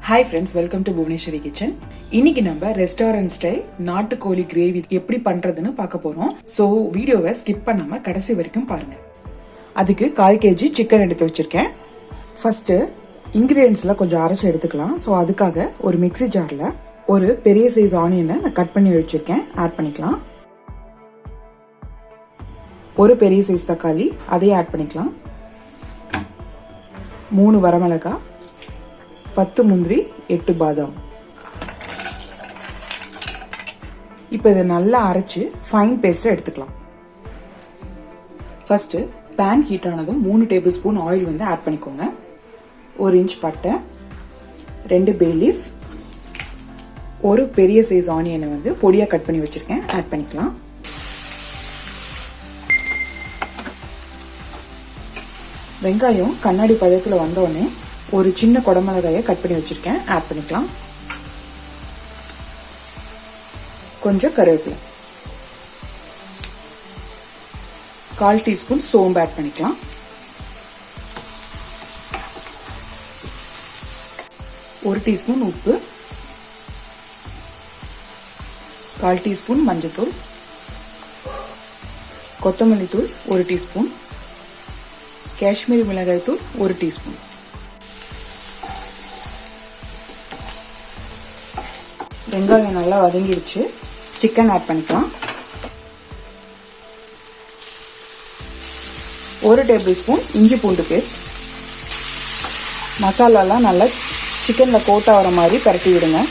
Hi friends, welcome to Bhuvaneshwari Kitchen. இன்னைக்கு நம்ம restaurant style நாட்டு கோழி கிரேவி எப்படி பண்றதுன்னு பார்க்க போறோம். சோ வீடியோவை ஸ்கிப் பண்ணாம கடைசி வரைக்கும் பாருங்க. அதுக்கு 1/4 kg சிக்கன் எடுத்து வச்சிருக்கேன். ஃபர்ஸ்ட் இன்கிரிடியன்ஸ்ல கொஞ்சம் அரைச்சு எடுத்துக்கலாம். சோ அதுக்காக ஒரு மிக்ஸி ஜார்ல ஒரு பெரிய சைஸ் ஆனியனை நான் கட் பண்ணி வச்சிருக்கேன், ஆட் பண்ணிக்கலாம். ஒரு பெரிய சைஸ் தக்காளி அதையும் ஆட் பண்ணிக்கலாம். 3 வரமிளகாய், 10 முந்திரி, 8 பாதாம். இப்போ இதை நல்லா அரைச்சு ஃபைன் பேஸ்டா எடுத்துக்கலாம். ஃபர்ஸ்ட் பேன் ஹீட் ஆனதும் 3 டேபிள் ஸ்பூன் ஆயில் வந்து ஆட் பண்ணிக்கோங்க. 1 இன்ச் பட்டை, 2 பே லீஃப், ஒரு பெரிய சைஸ் ஆனியனை வந்து பொடியா கட் பண்ணி வச்சிருக்கேன், ஆட் பண்ணிக்கலாம். வெங்காயம் கண்ணாடி பதத்துல வந்தோடனே ஒரு சின்ன குடமிளகாயை கட் பண்ணி வச்சிருக்கேன், ஆட் பண்ணிக்கலாம். கொஞ்சம் கருவேப்பிலை, 1/4 டீஸ்பூன் சோம்பு ஆட் பண்ணிக்கலாம். ஒரு டீஸ்பூன் உப்பு, 1/4 டீஸ்பூன் மஞ்சத்தூள், கொத்தமல்லி தூள் 1 டீஸ்பூன், காஷ்மீரி மிளகாய் தூள் 1 டீஸ்பூன். வெங்காயம் நல்லா வதங்கிடுச்சு, சிக்கன் ஆட் பண்ணிக்கலாம். 1 டேபிள் ஸ்பூன் இஞ்சி பூண்டு பேஸ்ட். மசாலாலாம் நல்லா சிக்கன்ல கோட் ஆகிற மாதிரி பரட்டி விடுங்க.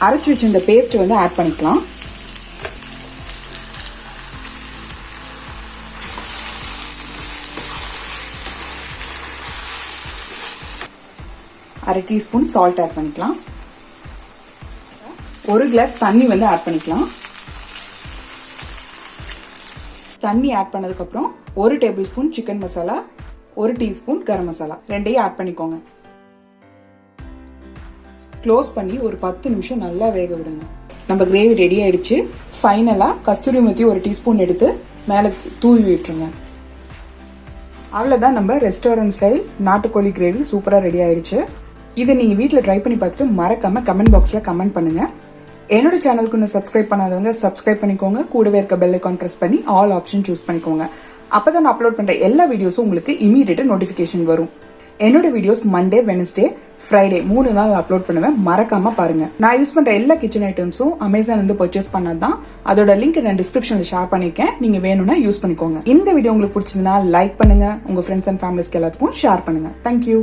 அரைச்சி வச்ச இந்த பேஸ்ட் வந்து ஆட் பண்ணிக்கலாம். அரை டீஸ்பூன் சால்ட் ஆட் பண்ணிக்கலாம். 1 கிளாஸ் தண்ணி வந்து ஆட் பண்ணிக்கலாம். தண்ணி ஆட் பண்ணதுக்கு அப்புறம் 1 tablespoon chicken masala, 1 teaspoon garam masala ரெண்டையும் ஆட் பண்ணிக்கோங்க. க்ளோஸ் பண்ணி ஒரு 10 நிமிஷம் நல்லா வேக விடுங்க. நம்ம கிரேவி ரெடி ஆயிடுச்சு. ஃபைனலா கஸ்தூரி மெத்தி 1 டீஸ்பூன் எடுத்து மேல தூவி விட்டுருங்க. அவ்வளவுதான், நம்ம ரெஸ்டாரண்ட் ஸ்டைல் நாட்டுக்கோழி கிரேவி சூப்பரா ரெடி ஆயிடுச்சு. இதை நீங்க வீட்டுல ட்ரை பண்ணி பார்த்துட்டு மறக்காம கமெண்ட் பாக்ஸ்ல கமெண்ட் பண்ணுங்க. என்னோட சேனலுக்கு இன்னும் சப்ஸ்கிரைப் பண்ணாதவங்க சப்ஸ்கிரைப் பண்ணிக்கோங்க. கூடவே இருக்க பெல் ஐகான் பிரஸ் பண்ணி ஆல் ஆப்ஷன் சூஸ் பண்ணிக்கோங்க. அப்பதான் நான் அப்லோட் பண்ற எல்லா வீடியோஸும் உங்களுக்கு இமீடியட்டா நோட்டிபிகேஷன் வரும். என்னோட வீடியோஸ் மண்டே, வெனஸ்டே, ஃப்ரைடே 3 நாள் அப்லோட் பண்ணுவேன், மறக்காம பாருங்க. நான் யூஸ் பண்ற எல்லா கிச்சன் ஐட்டம்ஸும் அமேசான்ல இருந்து பர்ச்சேஸ் பண்ணதான். அதோட லிங்க் நான் டிஸ்கிரிப்ஷன்ல ஷேர் பண்ணிருக்கேன், நீங்க வேணும்னா யூஸ் பண்ணிக்கோங்க. இந்த வீடியோ உங்களுக்கு பிடிச்சதுன்னா லைக் பண்ணுங்க, உங்க ஃப்ரெண்ட்ஸ் அண்ட் ஃபேமிலிஸ்க்கு எல்லாத்துக்கும் ஷேர் பண்ணுங்க. தேங்க்யூ.